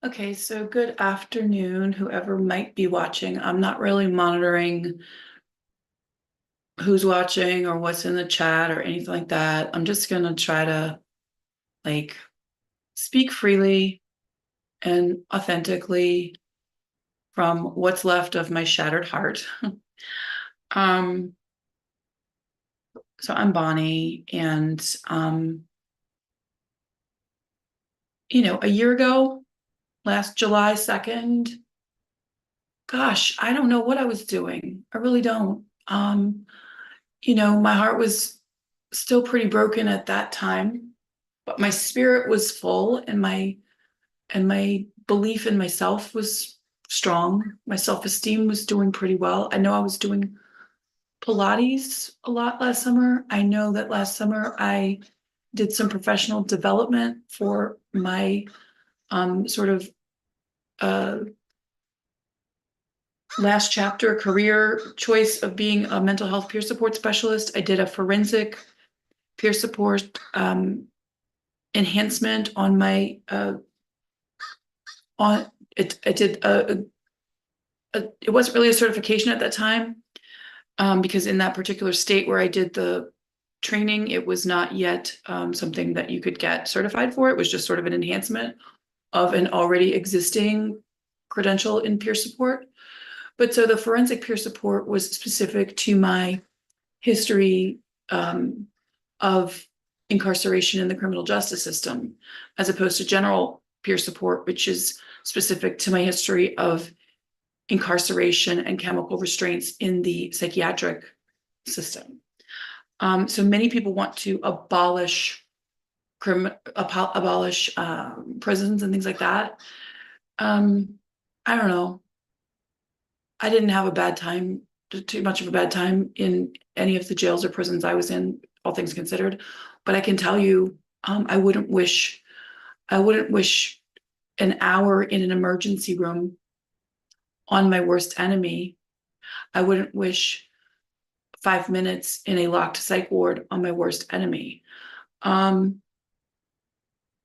Okay, so good afternoon, whoever might be watching. I'm not really monitoring who's watching or what's in the chat or anything like that. I'm just gonna try to like speak freely and authentically from what's left of my shattered heart. Um, so I'm Bonnie, and a year ago, last July 2nd, gosh, I don't know what I was doing. I really don't. My heart was still pretty broken at that time, but my spirit was full and my belief in myself was strong. My self-esteem was doing pretty well. I know I was doing Pilates a lot last summer. I know that last summer I did some professional development for my sort of uh, last chapter career choice of being a mental health peer support specialist. I did a forensic peer support enhancement on my on it. I did it wasn't really a certification at that time, because in that particular state where I did the training, it was not yet something that you could get certified for. It was just sort of an enhancement of an already existing credential in peer support. But so the forensic peer support was specific to my history of incarceration in the criminal justice system, as opposed to general peer support, which is specific to my history of incarceration and chemical restraints in the psychiatric system. So many people want to abolish prisons and things like that. I don't know. I didn't have a bad time, too much of a bad time in any of the jails or prisons I was in, all things considered. But I can tell you, I wouldn't wish an hour in an emergency room on my worst enemy. I wouldn't wish 5 minutes in a locked psych ward on my worst enemy. Um,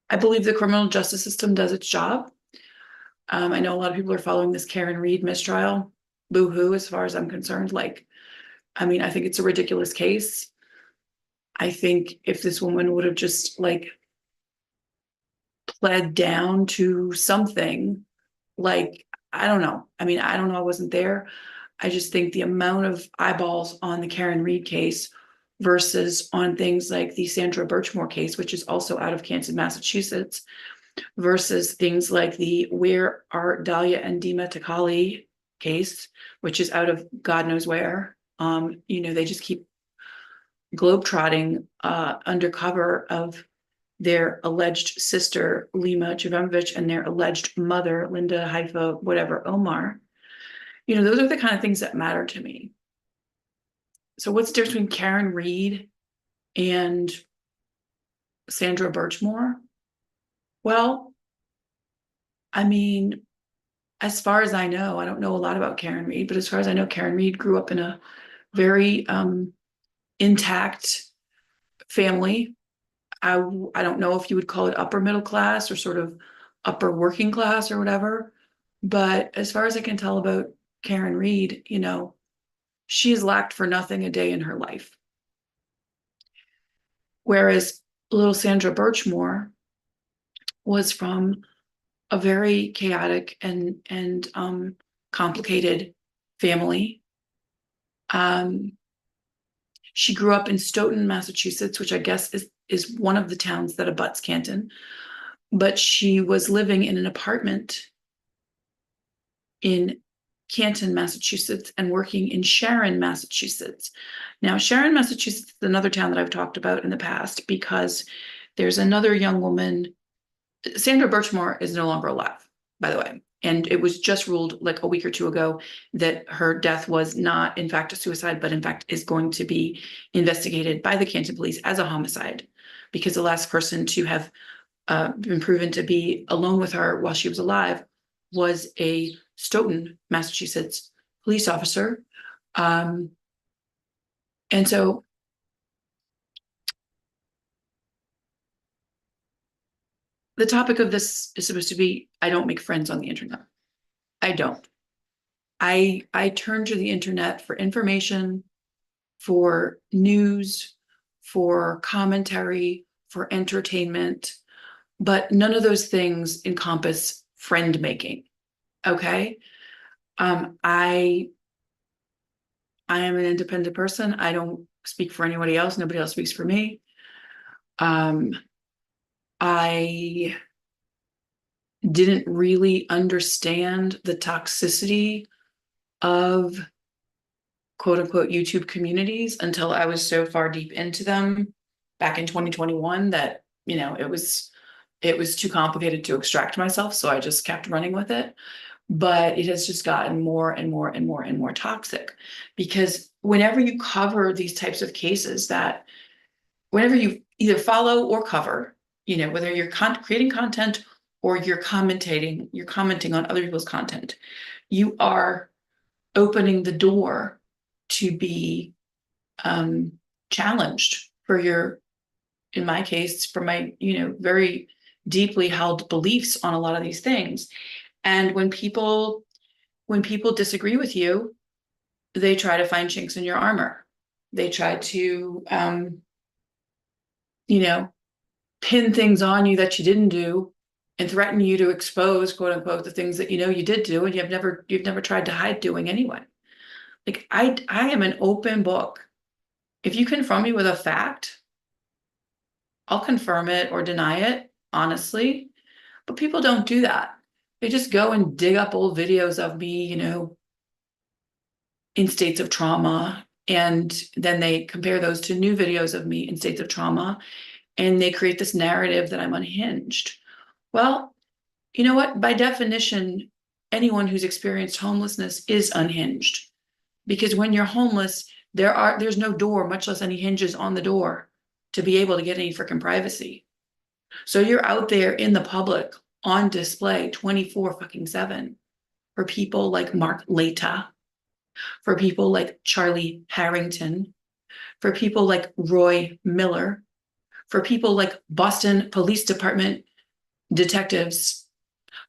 I believe the criminal justice system does its job. I know a lot of people are following this Karen Read mistrial. Boo hoo, as far as I'm concerned. I think it's a ridiculous case. I think if this woman would have just pled down to something, I don't know. I don't know. I wasn't there. I just think the amount of eyeballs on the Karen Read case versus on things like the Sandra Birchmore case, which is also out of Canton, Massachusetts, versus things like the Where Are Dahlia and Dima Takali case, which is out of God knows where. They just keep globetrotting under cover of their alleged sister, Lima Jovanovic, and their alleged mother, Linda Haifa, whatever, Omar. Those are the kind of things that matter to me. So what's the difference between Karen Read and Sandra Birchmore? Well, I mean, as far as I know, I don't know a lot about Karen Read, but as far as I know, Karen Read grew up in a very intact family. I don't know if you would call it upper middle class or sort of upper working class or whatever. But as far as I can tell about Karen Read, she has lacked for nothing a day in her life. Whereas little Sandra Birchmore was from a very chaotic and complicated family. Um, she grew up in Stoughton, Massachusetts, which I guess is one of the towns that abuts Canton. But she was living in an apartment in Canton, Massachusetts, and working in Sharon, Massachusetts. Now, Sharon, Massachusetts is another town that I've talked about in the past because there's another young woman. Sandra Birchmore is no longer alive, by the way. And it was just ruled like a week or two ago that her death was not, in fact, a suicide, but in fact is going to be investigated by the Canton police as a homicide, because the last person to have been proven to be alone with her while she was alive was a Stoughton, Massachusetts police officer. And so the topic of this is supposed to be, I don't make friends on the internet. I don't. I turn to the internet for information, for news, for commentary, for entertainment, but none of those things encompass friend making. Okay. I am an independent person. I don't speak for anybody else. Nobody else speaks for me. Um, I didn't really understand the toxicity of quote unquote YouTube communities until I was so far deep into them back in 2021 that, it was too complicated to extract myself. So I just kept running with it. But it has just gotten more and more and more and more toxic because whenever you cover these types of cases, that whenever you either follow or cover, whether you're creating content or you're commenting on other people's content, you are opening the door to be challenged for your, in my case, for my, very deeply held beliefs on a lot of these things. And when people disagree with you, they try to find chinks in your armor. They try to, you know, pin things on you that you didn't do and threaten you to expose, quote unquote, the things that you did do and you've never tried to hide doing anyway. Like I am an open book. If you confront me with a fact, I'll confirm it or deny it, honestly. But people don't do that. They just go and dig up old videos of me, in states of trauma. And then they compare those to new videos of me in states of trauma. And they create this narrative that I'm unhinged. Well, you know what? By definition, anyone who's experienced homelessness is unhinged. Because when you're homeless, there's no door, much less any hinges on the door to be able to get any freaking privacy. So you're out there in the public on display 24/7 for people like Mark Leta, for people like Charlie Harrington, for people like Roy Miller, for people like Boston Police Department detectives,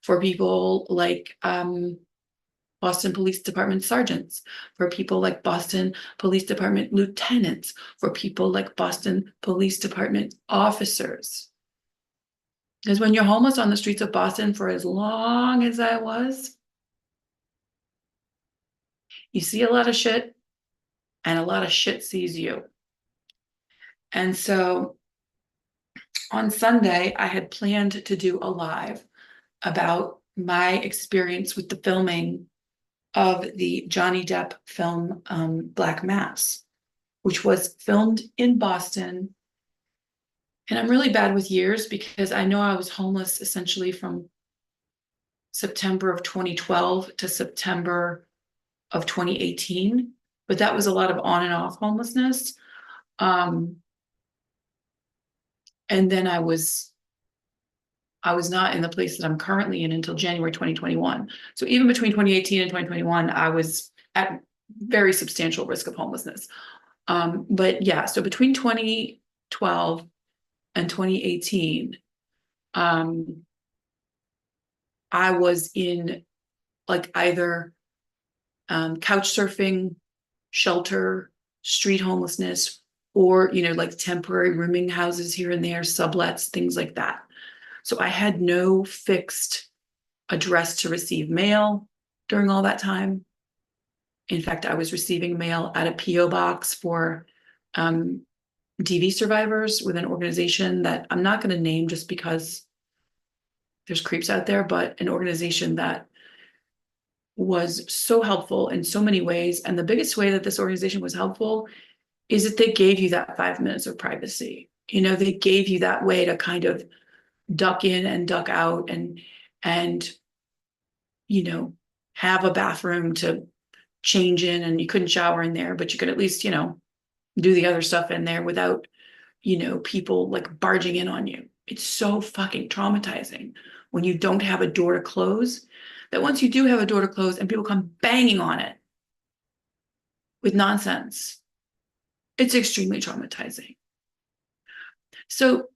for people like Boston Police Department sergeants, for people like Boston Police Department lieutenants, for people like Boston Police Department officers. Because when you're homeless on the streets of Boston for as long as I was, you see a lot of shit and a lot of shit sees you. And so on Sunday, I had planned to do a live about my experience with the filming of the Johnny Depp film Black Mass, which was filmed in Boston. And I'm really bad with years because I know I was homeless essentially from September of 2012 to September of 2018, but that was a lot of on and off homelessness. And then I was not in the place that I'm currently in until January 2021. So even between 2018 and 2021, I was at very substantial risk of homelessness. But yeah, so between 2012 and 2018, I was in like either couch surfing, shelter, street homelessness, or like temporary rooming houses here and there, sublets, things like that. So I had no fixed address to receive mail during all that time. In fact, I was receiving mail at a PO box for DV survivors with an organization that I'm not going to name just because there's creeps out there, but an organization that was so helpful in so many ways. And the biggest way that this organization was helpful is that they gave you that 5 minutes of privacy. They gave you that way to kind of duck in and duck out and have a bathroom to change in, and you couldn't shower in there, but you could at least, do the other stuff in there without, people like barging in on you. It's so fucking traumatizing when you don't have a door to close, that once you do have a door to close and people come banging on it with nonsense, it's extremely traumatizing. So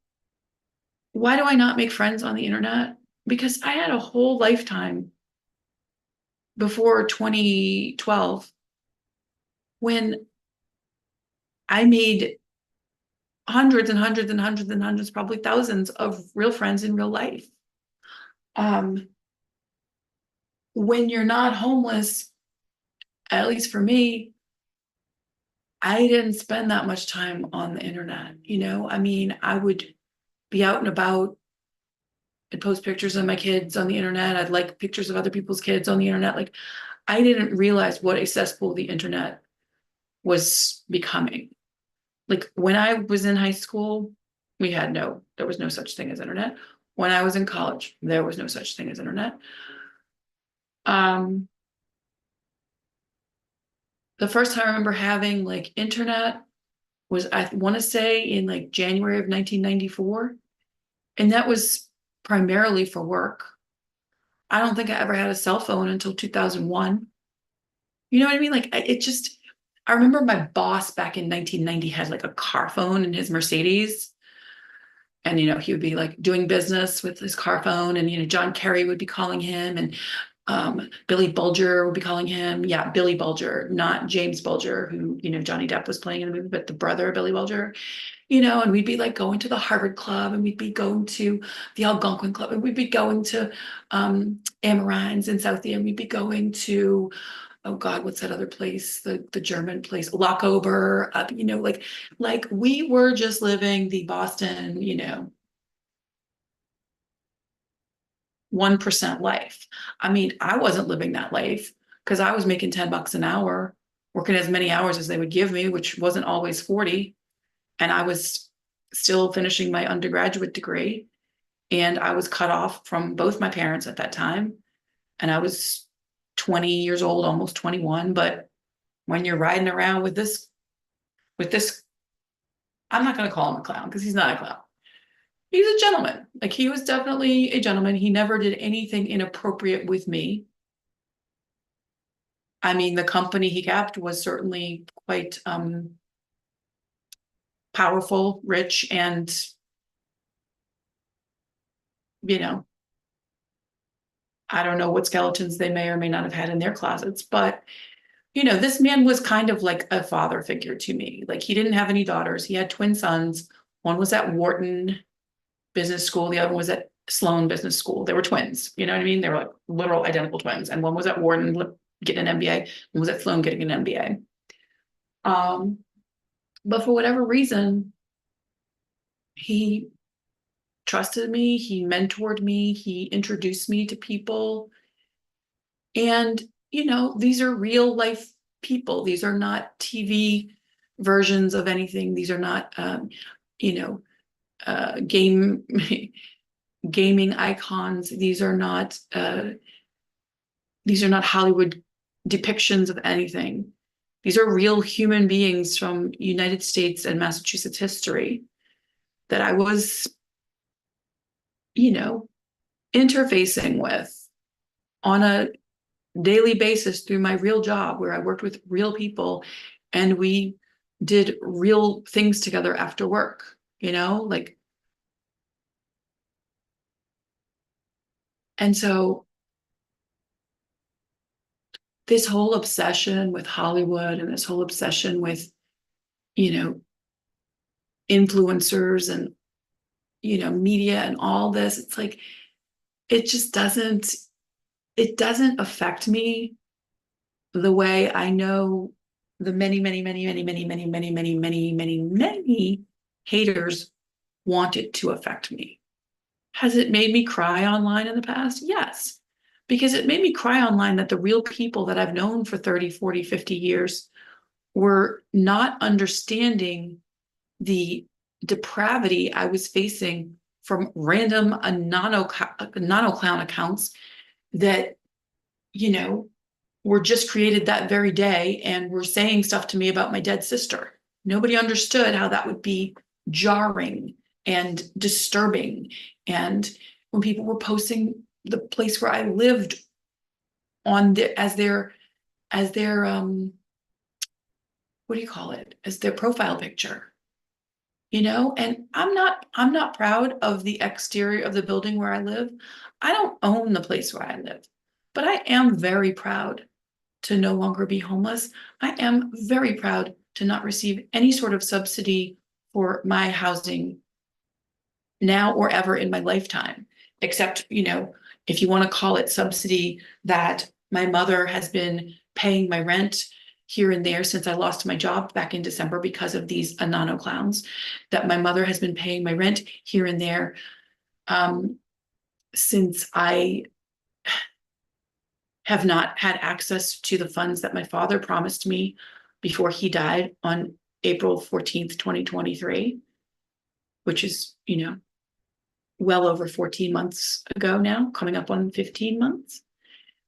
why do I not make friends on the internet? Because I had a whole lifetime before 2012 when I made hundreds and hundreds and hundreds and hundreds, probably thousands of real friends in real life. Um, when you're not homeless, at least for me, I didn't spend that much time on the internet. I mean, I would be out and about. I'd post pictures of my kids on the internet. I'd like pictures of other people's kids on the internet. Like, I didn't realize what a cesspool the internet was becoming. Like, when I was in high school, there was no such thing as internet. When I was in college, there was no such thing as internet. Um, the first time I remember having like internet was, I want to say, in like January of 1994. And that was primarily for work. I don't think I ever had a cell phone until 2001. You know what I mean? Like, I remember my boss back in 1990 had like a car phone in his Mercedes. And, he would be like doing business with his car phone. And, John Kerry would be calling him, and Billy Bulger would be calling him. Yeah, Billy Bulger, not James Bulger, who, Johnny Depp was playing in the movie, but the brother of Billy Bulger. And we'd be like going to the Harvard Club, and we'd be going to the Algonquin Club, and we'd be going to Amarine's in Southie, and we'd be going to, oh God, what's that other place? The German place, Lockover, like we were just living the Boston, 1% life. I mean, I wasn't living that life because I was making $10 an hour, working as many hours as they would give me, which wasn't always 40. And I was still finishing my undergraduate degree. And I was cut off from both my parents at that time. And I was 20 years old, almost 21. But when you're riding around with this, I'm not going to call him a clown because he's not a clown. He's a gentleman. Like, he was definitely a gentleman. He never did anything inappropriate with me. I mean, the company he kept was certainly quite powerful, rich, and, you know, I don't know what skeletons they may or may not have had in their closets, but, this man was kind of like a father figure to me. Like, he didn't have any daughters. He had twin sons. One was at Wharton Business School. The other one was at Sloan Business School. They were twins. You know what I mean? They were like literal identical twins. And one was at Wharton getting an MBA. One was at Sloan getting an MBA. But for whatever reason, he trusted me. He mentored me. He introduced me to people. And, these are real life people. These are not TV versions of anything. These are not, you know, game gaming icons. These are not Hollywood depictions of anything. These are real human beings from United States and Massachusetts history that I was, you know, interfacing with on a daily basis through my real job, where I worked with real people and we did real things together after work, like, and so this whole obsession with Hollywood and this whole obsession with, you know, influencers and, media and all this, it's like, it just it doesn't affect me the way I know the many, many, many, many, many, many, many, many, many, many, many haters want it to affect me. Has it made me cry online in the past? Yes, because it made me cry online that the real people that I've known for 30, 40, 50 years were not understanding the depravity I was facing from random nano clown accounts that, were just created that very day and were saying stuff to me about my dead sister. Nobody understood how that would be jarring and disturbing. And when people were posting the place where I lived on as their what do you call it? As their profile picture. and I'm not proud of the exterior of the building where I live. I don't own the place where I live, but I am very proud to no longer be homeless. I am very proud to not receive any sort of subsidy for my housing now or ever in my lifetime, except, if you want to call it subsidy, that my mother has been paying my rent here and there since I lost my job back in December because of these Anano clowns, that my mother has been paying my rent here and there since I have not had access to the funds that my father promised me before he died on April 14th, 2023, which is, well over 14 months ago now, coming up on 15 months.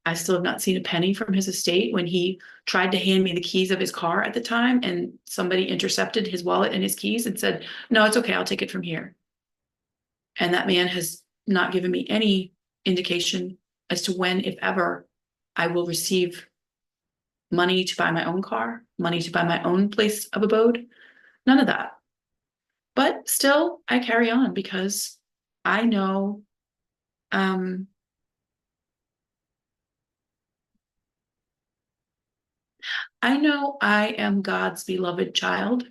I still have not seen a penny from his estate. When he tried to hand me the keys of his car at the time, and somebody intercepted his wallet and his keys and said, "No, it's okay, I'll take it from here." And that man has not given me any indication as to when, if ever, I will receive money to buy my own car, money to buy my own place of abode. None of that. But still, I carry on because I know I am God's beloved child,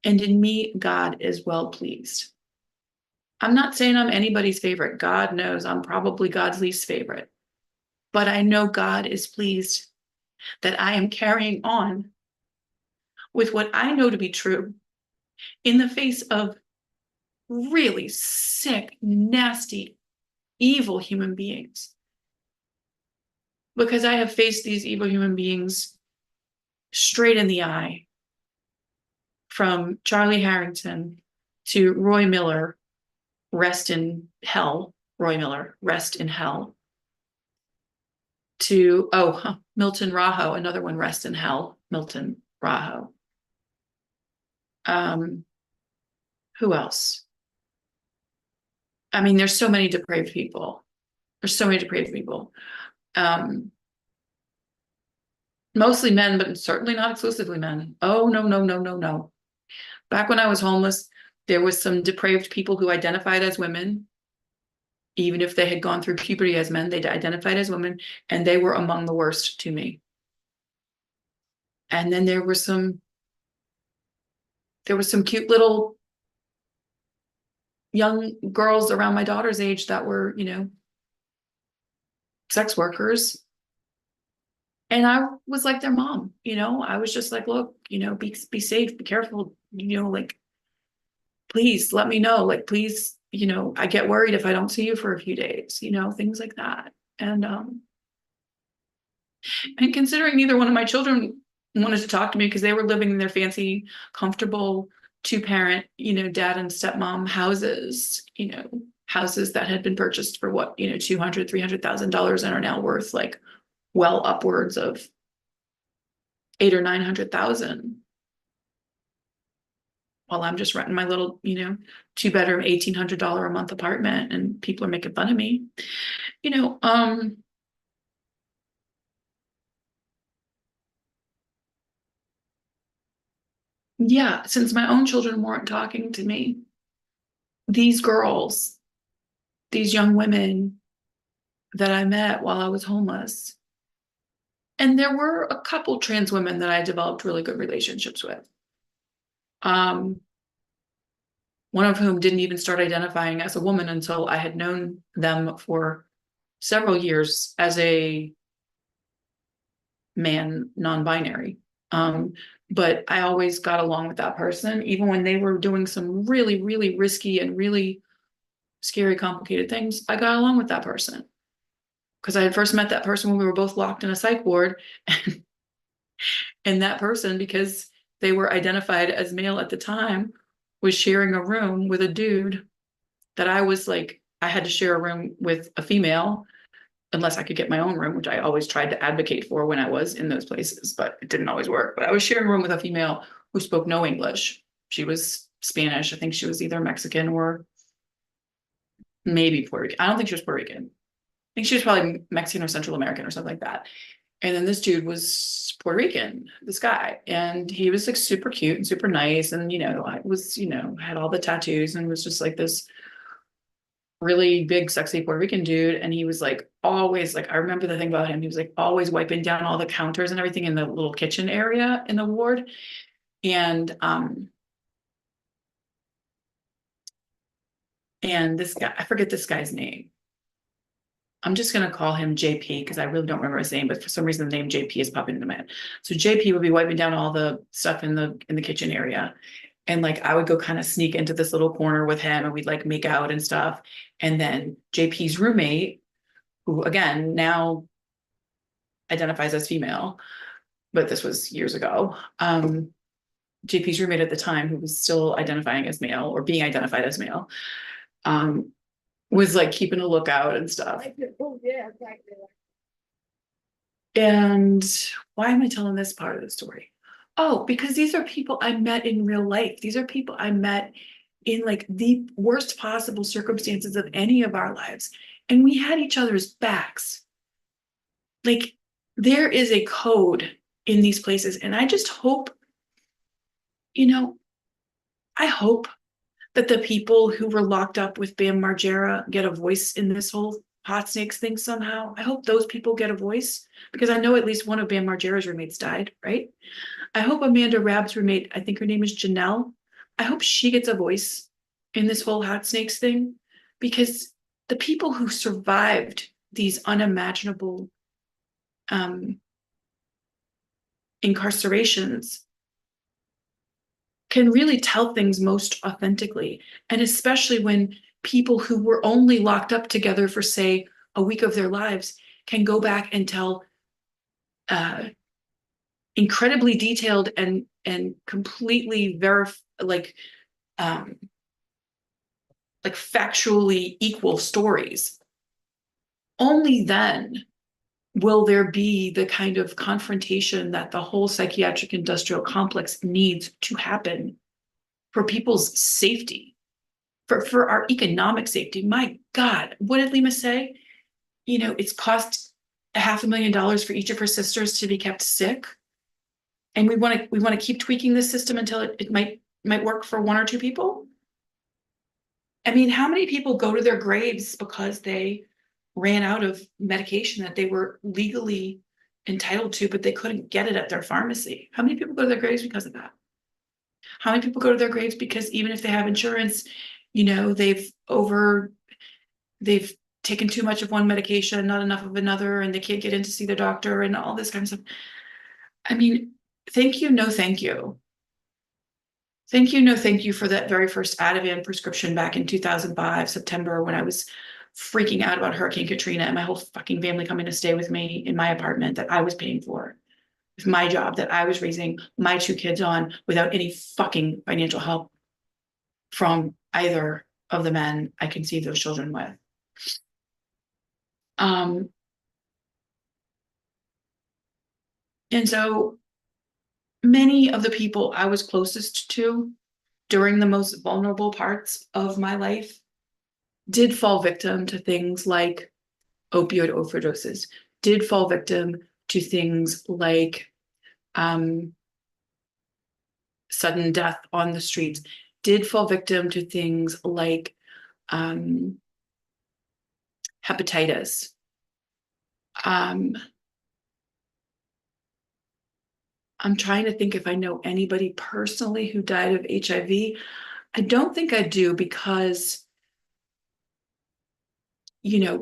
and in me, God is well pleased. I'm not saying I'm anybody's favorite. God knows I'm probably God's least favorite. But I know God is pleased that I am carrying on with what I know to be true in the face of really sick, nasty, evil human beings. Because I have faced these evil human beings straight in the eye, from Charlie Harrington to Roy Miller, rest in hell, Roy Miller, rest in hell, to, Milton Raho, another one, rest in hell, Milton Raho. Who else? I mean, there's so many depraved people. There's so many depraved people. Mostly men, but certainly not exclusively men. Oh, no, no, no, no, no. Back when I was homeless, there was some depraved people who identified as women. Even if they had gone through puberty as men, they identified as women, and they were among the worst to me. And then there were some cute little young girls around my daughter's age that were, sex workers. And I was like their mom, I was just like, look, be safe, be careful, like, please let me know, like, please, I get worried if I don't see you for a few days, things like that. And considering neither one of my children wanted to talk to me because they were living in their fancy, comfortable two-parent, dad and stepmom houses, houses that had been purchased for what, $200,000-$300,000 and are now worth like well upwards of $800,000 or $900,000. While I'm just renting my little, two-bedroom, $1,800 a month apartment, and people are making fun of me, yeah, since my own children weren't talking to me, these girls, these young women that I met while I was homeless, and there were a couple trans women that I developed really good relationships with. One of whom didn't even start identifying as a woman until I had known them for several years as a man, non-binary. But I always got along with that person, even when they were doing some really, really risky and really scary, complicated things. I got along with that person because I had first met that person when we were both locked in a psych ward. And that person, because they were identified as male at the time, was sharing a room with a dude that I was like, I had to share a room with a female unless I could get my own room, which I always tried to advocate for when I was in those places, but it didn't always work. But I was sharing a room with a female who spoke no English. She was Spanish. I think she was either Mexican or maybe Puerto Rican. I don't think she was Puerto Rican. I think she was probably Mexican or Central American or something like that. And then this dude was Puerto Rican, this guy, and he was like super cute and super nice. And, I was, had all the tattoos and was just like this really big, sexy Puerto Rican dude. And he was like always like, I remember the thing about him, he was like always wiping down all the counters and everything in the little kitchen area in the ward. And this guy, I forget this guy's name. I'm just gonna call him JP because I really don't remember his name, but for some reason the name JP is popping into my head. So JP would be wiping down all the stuff in the kitchen area. And like I would go kind of sneak into this little corner with him and we'd like make out and stuff. And then JP's roommate, who again now identifies as female, but this was years ago. JP's roommate at the time, who was still identifying as male or being identified as male, um, was like keeping a lookout and stuff. And why am I telling this part of the story? Oh, because these are people I met in real life. These are people I met in like the worst possible circumstances of any of our lives. And we had each other's backs. Like there is a code in these places. And I just hope, I hope that the people who were locked up with Bam Margera get a voice in this whole hot snakes thing somehow. I hope those people get a voice because I know at least one of Bam Margera's roommates died, right? I hope Amanda Rabb's roommate, I think her name is Janelle. I hope she gets a voice in this whole hot snakes thing because the people who survived these unimaginable incarcerations can really tell things most authentically. And especially when people who were only locked up together for, say, a week of their lives can go back and tell incredibly detailed and completely like factually equal stories. Only then will there be the kind of confrontation that the whole psychiatric industrial complex needs to happen for people's safety, for our economic safety. My God, what did Lima say? It's cost $500,000 for each of her sisters to be kept sick. And we want to keep tweaking this system until it might work for one or two people. I mean, how many people go to their graves because they ran out of medication that they were legally entitled to, but they couldn't get it at their pharmacy? How many people go to their graves because of that? How many people go to their graves because even if they have insurance, they've taken too much of one medication, not enough of another, and they can't get in to see their doctor and all this kind of stuff. I mean, thank you, no thank you. Thank you, no thank you for that very first Ativan prescription back in 2005, September, when I was freaking out about Hurricane Katrina and my whole fucking family coming to stay with me in my apartment that I was paying for. With my job that I was raising my two kids on without any fucking financial help from either of the men I conceived those children with. And so many of the people I was closest to during the most vulnerable parts of my life did fall victim to things like opioid overdoses, did fall victim to things like sudden death on the streets, did fall victim to things like hepatitis. I'm trying to think if I know anybody personally who died of HIV. I don't think I do because,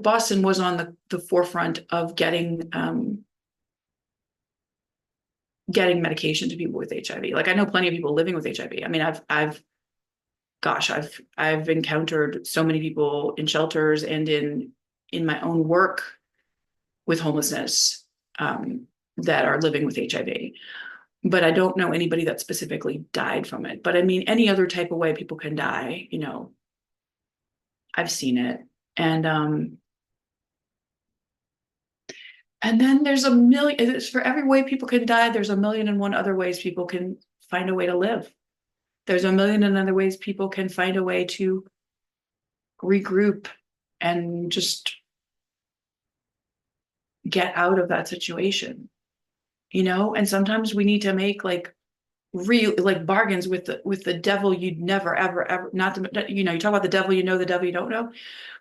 Boston was on the forefront of getting medication to people with HIV. Like I know plenty of people living with HIV. I mean, I've encountered so many people in shelters and in my own work with homelessness that are living with HIV. But I don't know anybody that specifically died from it. But I mean, any other type of way people can die, I've seen it. And then there's a million, for every way people can die, there's a million and one other ways people can find a way to live. There's a million and other ways people can find a way to regroup and just get out of that situation, and sometimes we need to make like real like bargains with the devil you'd never ever not to, you talk about the devil, the devil you don't know.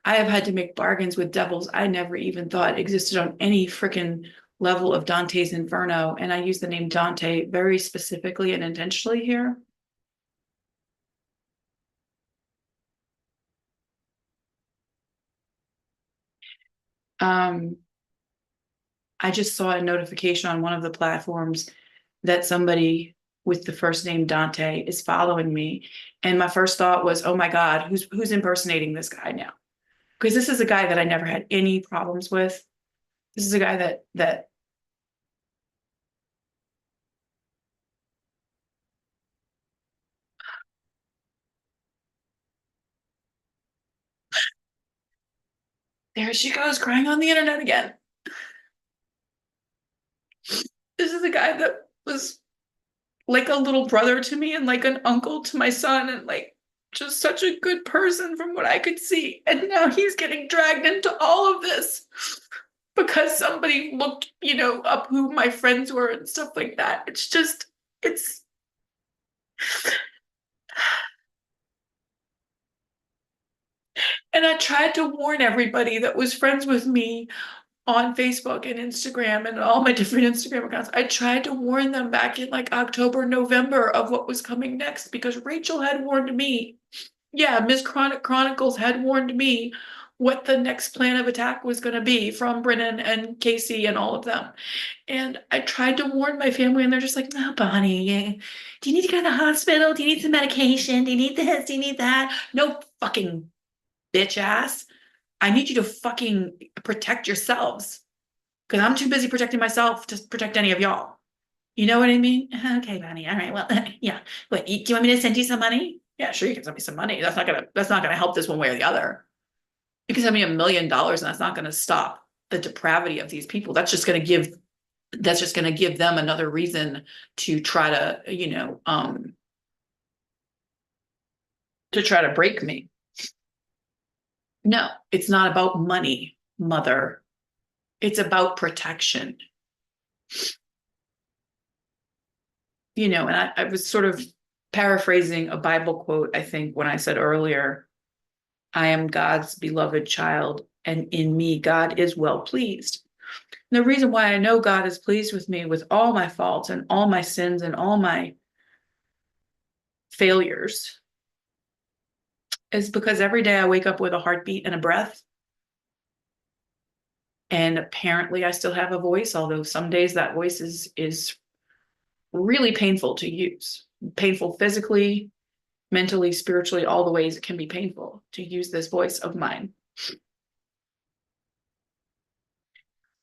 I have had to make bargains with devils I never even thought existed on any freaking level of Dante's Inferno, and I use the name Dante very specifically and intentionally here. um I just saw a notification on one of the platforms that somebody with the first name Dante is following me. And my first thought was, oh my God, who's impersonating this guy now? Because this is a guy that I never had any problems with. This is a guy that there she goes crying on the internet again. This is a guy that was like a little brother to me and like an uncle to my son and like just such a good person from what I could see. And now he's getting dragged into all of this because somebody looked, up who my friends were and stuff like that. It's just, it's, and I tried to warn everybody that was friends with me on Facebook and Instagram and all my different Instagram accounts. I tried to warn them back in like October, November of what was coming next because Rachel had warned me. Yeah, Miss Chronicles had warned me what the next plan of attack was going to be from Brennan and Casey and all of them. And I tried to warn my family, and they're just like, no, Bonnie, do you need to go to the hospital? Do you need some medication? Do you need this? Do you need that? No fucking bitch ass. I need you to fucking protect yourselves because I'm too busy protecting myself to protect any of y'all. You know what I mean? Okay, Bonnie. All right. Well, yeah. What, do you want me to send you some money? Yeah, sure. You can send me some money. That's not gonna help this one way or the other. You can send me $1 million, and that's not gonna stop the depravity of these people. That's just gonna give them another reason to try to break me. No, it's not about money, mother. It's about protection. And I was sort of paraphrasing a Bible quote, I think, when I said earlier, I am God's beloved child, and in me, God is well pleased. And the reason why I know God is pleased with me with all my faults and all my sins and all my failures is because every day I wake up with a heartbeat and a breath. And apparently I still have a voice, although some days that voice is really painful to use, painful physically, mentally, spiritually, all the ways it can be painful to use this voice of mine.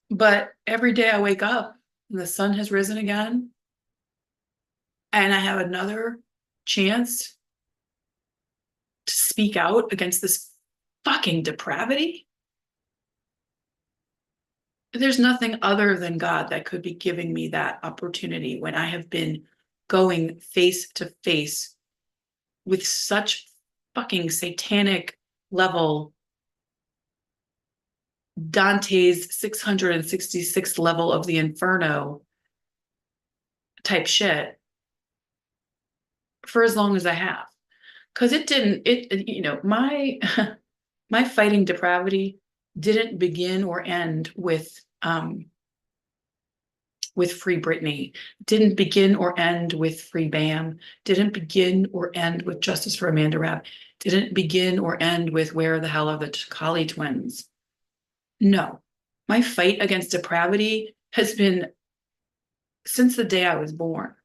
But every day I wake up and the sun has risen again, and I have another chance to speak out against this fucking depravity. There's nothing other than God that could be giving me that opportunity when I have been going face to face with such fucking satanic level, Dante's 666th level of the Inferno type shit for as long as I have. Because my my fighting depravity didn't begin or end with Free Britney, didn't begin or end with Free Bam, didn't begin or end with Justice for Amanda Rabb, didn't begin or end with Where the Hell Are the Colley Twins. No, my fight against depravity has been since the day I was born.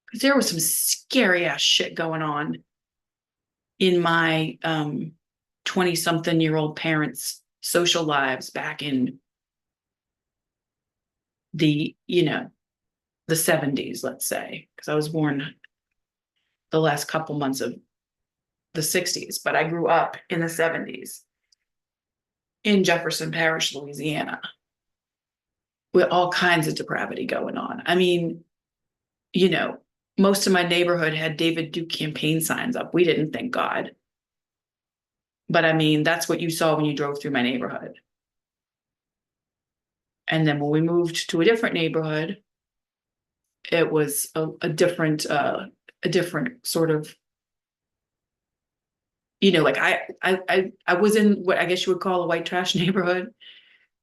Because there was some scary ass shit going on in my 20-something-year-old parents' social lives back in the 70s, let's say, because I was born the last couple months of the 60s, but I grew up in the 70s in Jefferson Parish, Louisiana, with all kinds of depravity going on. I mean, most of my neighborhood had David Duke campaign signs up. We didn't, thank God. But I mean, that's what you saw when you drove through my neighborhood. And then when we moved to a different neighborhood, it was a different sort of, like I was in what I guess you would call a white trash neighborhood.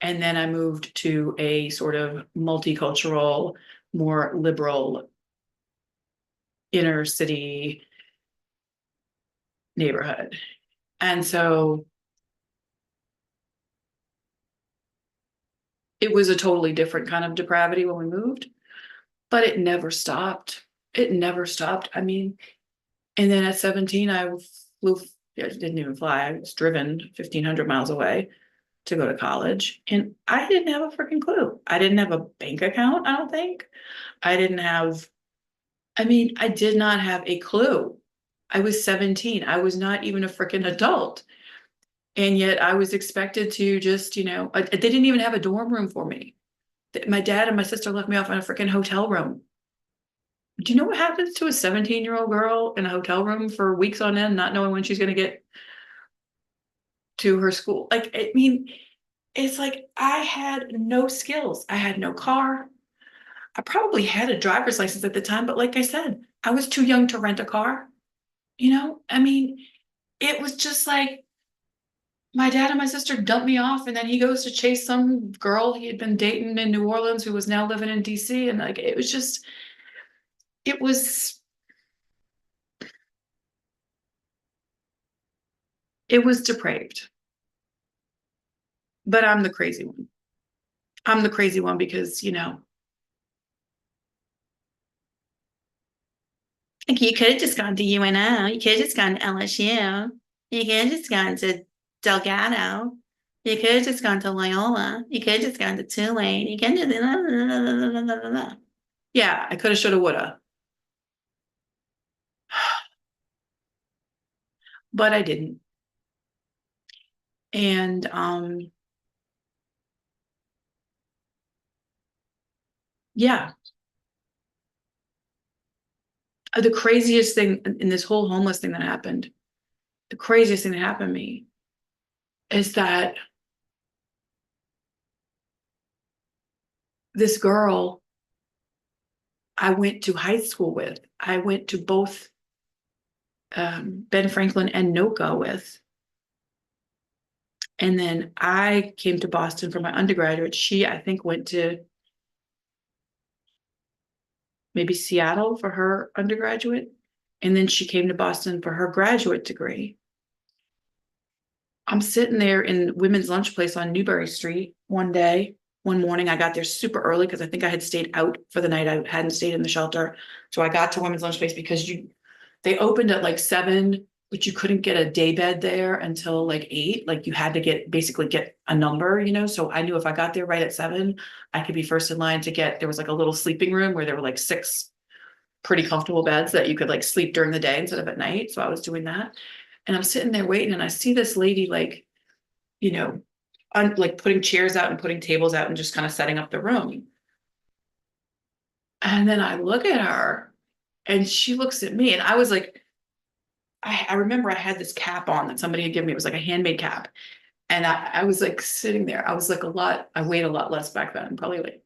And then I moved to a sort of multicultural, more liberal inner city neighborhood. And so it was a totally different kind of depravity when we moved, but it never stopped. It never stopped. I mean, and then at 17, I flew, I didn't even fly. I was driven 1,500 miles away to go to college. And I didn't have a freaking clue. I didn't have a bank account, I don't think. I didn't have, I mean, I did not have a clue. I was 17. I was not even a freaking adult. And yet I was expected to just, they didn't even have a dorm room for me. My dad and my sister left me off in a freaking hotel room. Do you know what happens to a 17-year-old girl in a hotel room for weeks on end, not knowing when she's going to get to her school? Like, I mean, it's like I had no skills. I had no car. I probably had a driver's license at the time, but like I said, I was too young to rent a car. I mean, it was just like my dad and my sister dumped me off, and then he goes to chase some girl he had been dating in New Orleans who was now living in DC. And like, it was, it was depraved. But I'm the crazy one. I'm the crazy one because, like you could have just gone to UNO. You could have just gone to LSU. You could have just gone to Delgado. You could have just gone to Loyola. You could have just gone to Tulane. You could have. Yeah, I could have, should have, would have, but I didn't. And yeah, the craziest thing in this whole homeless thing that happened, the craziest thing that happened to me is that this girl I went to high school with, I went to both Ben Franklin and NOCA with. And then I came to Boston for my undergraduate. She, I think, went to maybe Seattle for her undergraduate. And then she came to Boston for her graduate degree. I'm sitting there in women's lunch place on Newbury Street one morning. I got there super early because I think I had stayed out for the night. I hadn't stayed in the shelter. So I got to women's lunch place because they opened at like 7, but you couldn't get a day bed there until like 8. Like you had to basically get a number, So I knew if I got there right at 7, I could be first in line to there was like a little sleeping room where there were like 6 pretty comfortable beds that you could like sleep during the day instead of at night. So I was doing that. And I'm sitting there waiting, and I see this lady like, you know, like putting chairs out and putting tables out and just kind of setting up the room. And then I look at her and she looks at me, and I was like, I remember I had this cap on that somebody had given me. It was like a handmade cap. And I was like sitting there. I was like I weighed a lot less back then, probably like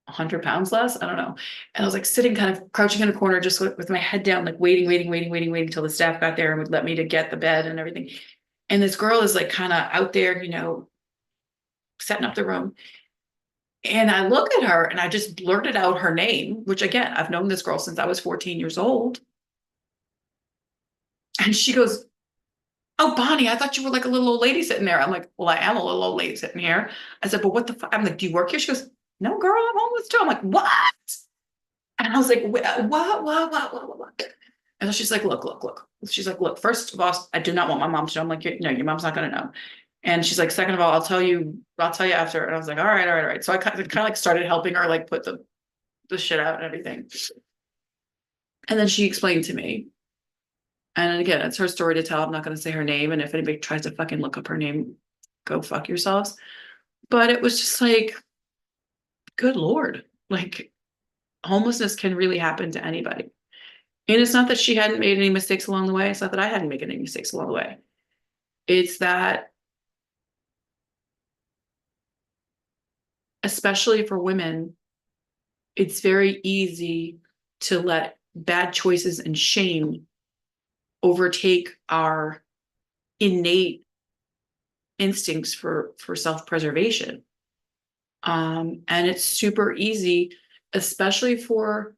100 pounds less. I don't know. And I was like sitting kind of crouching in a corner, just with my head down, like waiting till the staff got there and would let me to get the bed and everything. And this girl is like kind of out there, setting up the room. And I look at her and I just blurted out her name, which again, I've known this girl since I was 14 years old. And she goes, "Oh, Bonnie, I thought you were like a little old lady sitting there." I'm like, "Well, I am a little old lady sitting here." I said, "But what the fuck?" I'm like, "Do you work here?" She goes, "No, girl, I'm homeless too." I'm like, "What?" And I was like, what? And so she's like, look. She's like, "Look, first of all, I do not want my mom to know." I'm like, "No, your mom's not going to know." And she's like, "Second of all, I'll tell you after." And I was like, all right. So I kind of like started helping her like put the shit out and everything. And then she explained to me. And again, it's her story to tell. I'm not going to say her name. And if anybody tries to fucking look up her name, go fuck yourselves. But it was just like, good Lord, like homelessness can really happen to anybody. And it's not that she hadn't made any mistakes along the way. It's not that I hadn't made any mistakes along the way. It's that especially for women, it's very easy to let bad choices and shame overtake our innate instincts for self-preservation. And it's super easy, especially for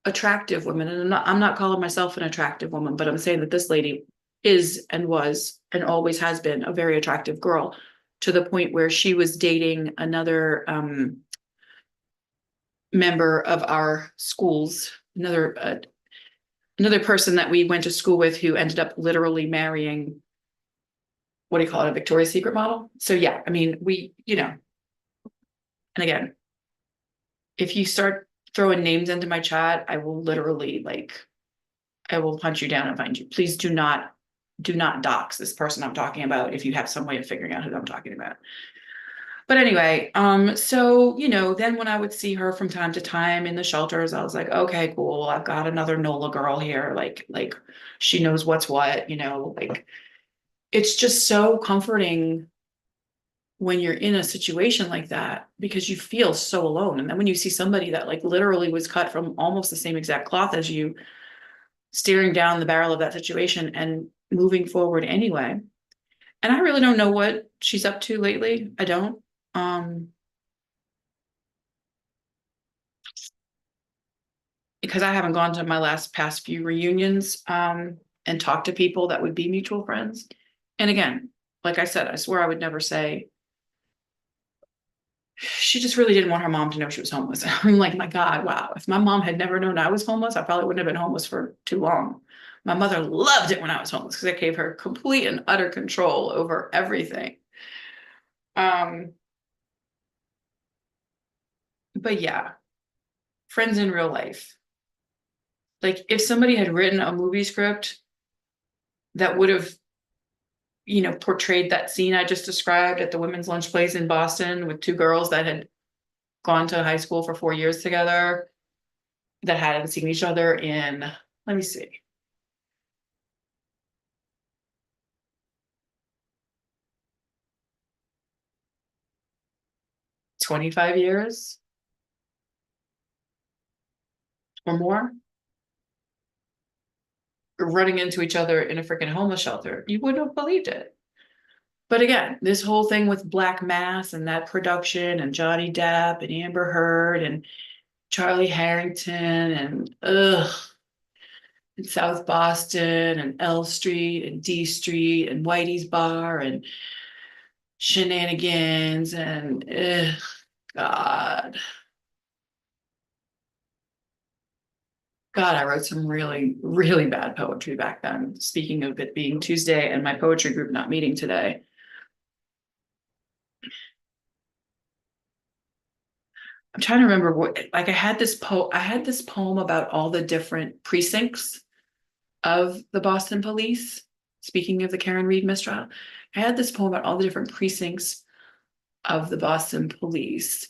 attractive women. And I'm not calling myself an attractive woman, but I'm saying that this lady is and was and always has been a very attractive girl, to the point where she was dating another member of our schools, another person that we went to school with, who ended up literally marrying, what do you call it, a Victoria's Secret model. So yeah, I mean, and again, if you start throwing names into my chat, I will literally, I will hunt you down and find you. Please do not dox this person I'm talking about if you have some way of figuring out who I'm talking about. But anyway, so then when I would see her from time to time in the shelters, I was like, okay, cool. I've got another NOLA girl here. Like she knows what's what, like it's just so comforting when you're in a situation like that, because you feel so alone. And then when you see somebody that like literally was cut from almost the same exact cloth as you, staring down the barrel of that situation and moving forward anyway. And I really don't know what she's up to lately. I don't. Because I haven't gone to my past few reunions and talked to people that would be mutual friends. And again, like I said, I swear I would never say, she just really didn't want her mom to know she was homeless. I'm like, my God, wow. If my mom had never known I was homeless, I probably wouldn't have been homeless for too long. My mother loved it when I was homeless because it gave her complete and utter control over everything. Um, but yeah, friends in real life. Like if somebody had written a movie script that would have, portrayed that scene I just described at the women's lunch place in Boston with two girls that had gone to high school for 4 years together, that hadn't seen each other in, let me see, 25 years or more, running into each other in a freaking homeless shelter. You wouldn't have believed it. But again, this whole thing with Black Mass and that production and Johnny Depp and Amber Heard and Charlie Harrington and South Boston and L Street and D Street and Whitey's Bar and shenanigans and God. God, I wrote some really, really bad poetry back then. Speaking of it being Tuesday and my poetry group not meeting today. I'm trying to remember what, like I had this poem about all the different precincts of the Boston police. Speaking of the Karen Read mistrial, I had this poem about all the different precincts of the Boston police.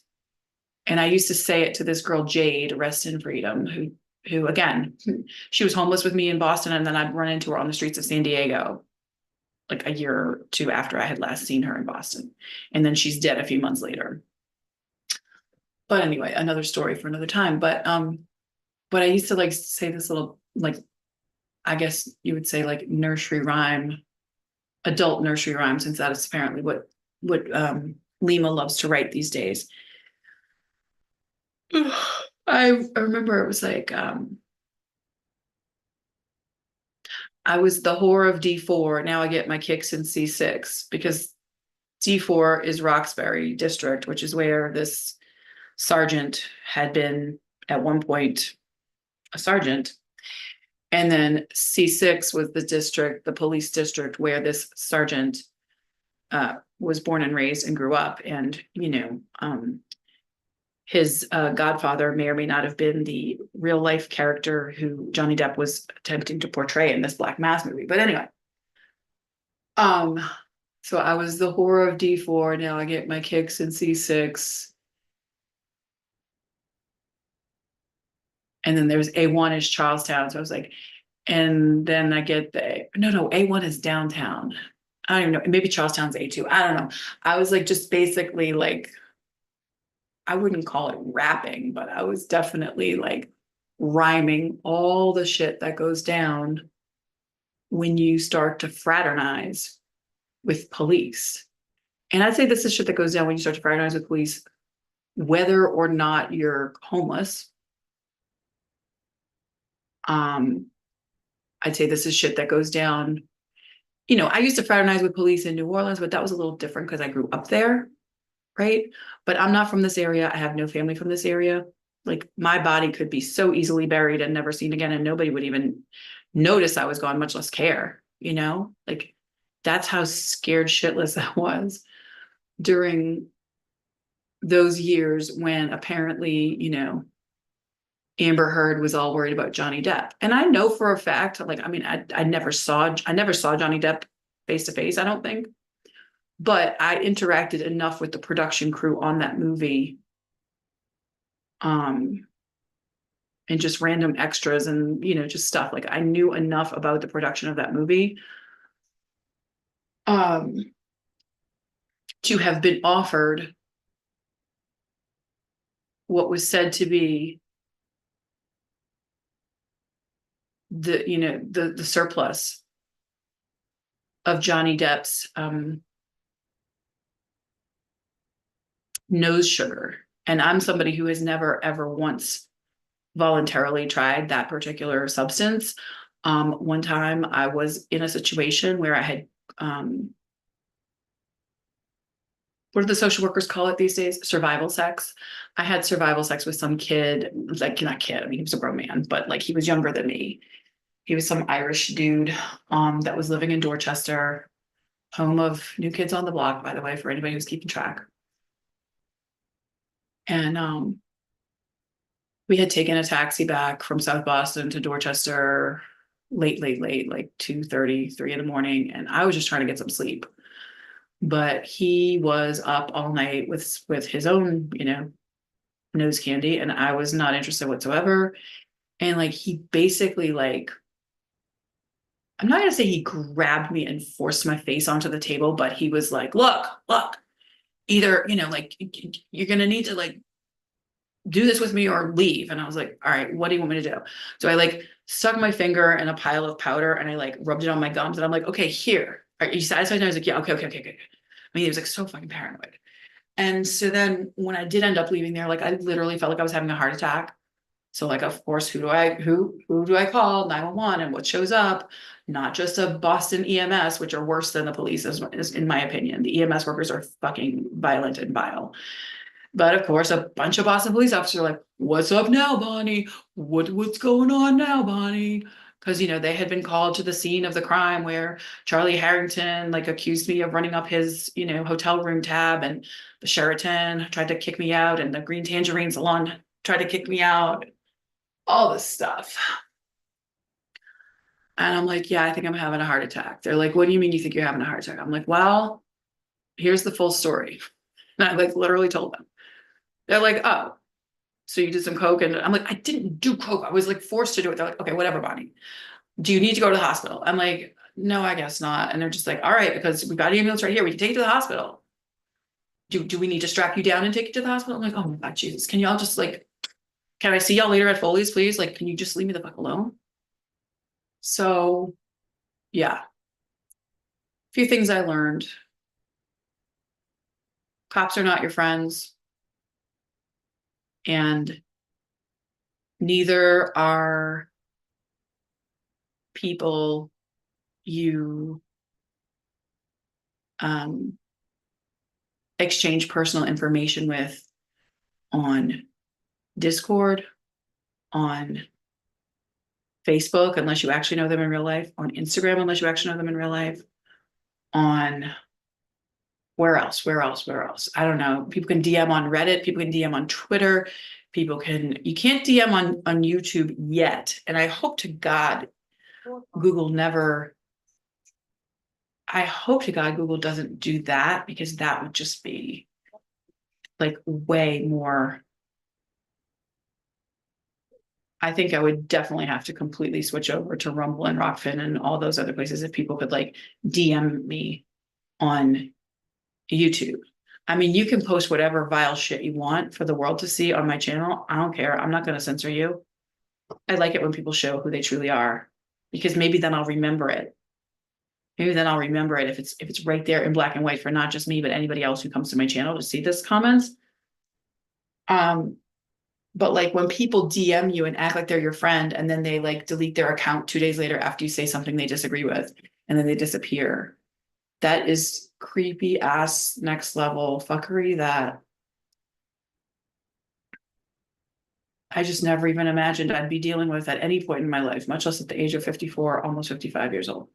And I used to say it to this girl, Jade, rest in freedom, who again, she was homeless with me in Boston, and then I'd run into her on the streets of San Diego like a year or two after I had last seen her in Boston. And then she's dead a few months later. But anyway, another story for another time. But I used to like say this little, like, I guess you would say like nursery rhyme, adult nursery rhyme, since that is apparently what Lima loves to write these days. I remember it was like I was the whore of D4. Now I get my kicks in C6, because D4 is Roxbury District, which is where this sergeant had been at one point a sergeant. And then C6 was the police district where this sergeant was born and raised and grew up. And, his godfather may or may not have been the real life character who Johnny Depp was attempting to portray in this Black Mass movie. But anyway, so I was the whore of D4. Now I get my kicks in C6. And then there's A1 is Charlestown. So I was like, and then I get no, A1 is downtown. I don't even know. Maybe Charlestown's A2. I don't know. I was like, just basically like I wouldn't call it rapping, but I was definitely like rhyming all the shit that goes down when you start to fraternize with police. And I'd say this is shit that goes down when you start to fraternize with police, whether or not you're homeless. I'd say this is shit that goes down. You know, I used to fraternize with police in New Orleans, but that was a little different because I grew up there, right? But I'm not from this area. I have no family from this area. Like my body could be so easily buried and never seen again, and nobody would even notice I was gone, much less care, you know? Like that's how scared shitless I was during those years when apparently, you know, Amber Heard was all worried about Johnny Depp. And I know for a fact, like, I mean, I never saw Johnny Depp face to face, I don't think. But I interacted enough with the production crew on that movie. And just random extras and, you know, just stuff. Like I knew enough about the production of that movie. To have been offered what was said to be the, you know, the surplus of Johnny Depp's nose sugar. And I'm somebody who has never ever once voluntarily tried that particular substance. One time I was in a situation where I had what do the social workers call it these days? Survival sex. I had survival sex with some kid, like not kid, I mean, he was a grown man, but like he was younger than me. He was some Irish dude that was living in Dorchester, home of New Kids on the Block, by the way, for anybody who's keeping track. And we had taken a taxi back from South Boston to Dorchester late, like 2:30, 3 in the morning. And I was just trying to get some sleep. But he was up all night with his own, you know, nose candy, and I was not interested whatsoever. And like he basically like, I'm not gonna say he grabbed me and forced my face onto the table, but he was like, look, either, you know, like you're gonna need to like do this with me or leave. And I was like, all right, what do you want me to do? So I like stuck my finger in a pile of powder and I like rubbed it on my gums and I'm like, okay, here. Are you satisfied? And I was like, yeah, okay. I mean, he was like so fucking paranoid. And so then when I did end up leaving there, like I literally felt like I was having a heart attack. So like, of course, who do I call? 911 and what shows up? Not just a Boston EMS, which are worse than the police, is in my opinion. The EMS workers are fucking violent and vile. But of course, a bunch of Boston police officers are like, what's up now, Bonnie? What's going on now, Bonnie? Because, you know, they had been called to the scene of the crime where Charlie Harrington like accused me of running up his, you know, hotel room tab, and the Sheraton tried to kick me out, and the Green Tangerine Salon tried to kick me out, all this stuff. And I'm like, yeah, I think I'm having a heart attack. They're like, what do you mean you think you're having a heart attack? I'm like, well, here's the full story. And I like literally told them. They're like, oh, so you did some coke? And I'm like, I didn't do coke. I was like forced to do it. They're like, okay, whatever, Bonnie. Do you need to go to the hospital? I'm like, no, I guess not. And they're just like, all right, because we got an ambulance right here. We can take you to the hospital. Do we need to strap you down and take you to the hospital? I'm like, oh my God, Jesus. Can y'all just like, can I see y'all later at Foley's, please? Like, can you just leave me the fuck alone? So yeah, a few things I learned. Cops are not your friends. And neither are people you exchange personal information with on Discord, on Facebook, unless you actually know them in real life, on Instagram, unless you actually know them in real life, on where else? I don't know. People can DM on Reddit, people can DM on Twitter, you can't DM on YouTube yet. And I hope to God Google doesn't do that, because that would just be like way more. I think I would definitely have to completely switch over to Rumble and Rockfin and all those other places if people could like DM me on YouTube. I mean, you can post whatever vile shit you want for the world to see on my channel. I don't care. I'm not going to censor you. I like it when people show who they truly are, because maybe then I'll remember it. Maybe then I'll remember it if it's right there in black and white for not just me, but anybody else who comes to my channel to see this comments. Um, but like when people DM you and act like they're your friend and then they like delete their account 2 days later after you say something they disagree with and then they disappear. That is creepy ass next level fuckery that I just never even imagined I'd be dealing with at any point in my life, much less at the age of 54, almost 55 years old.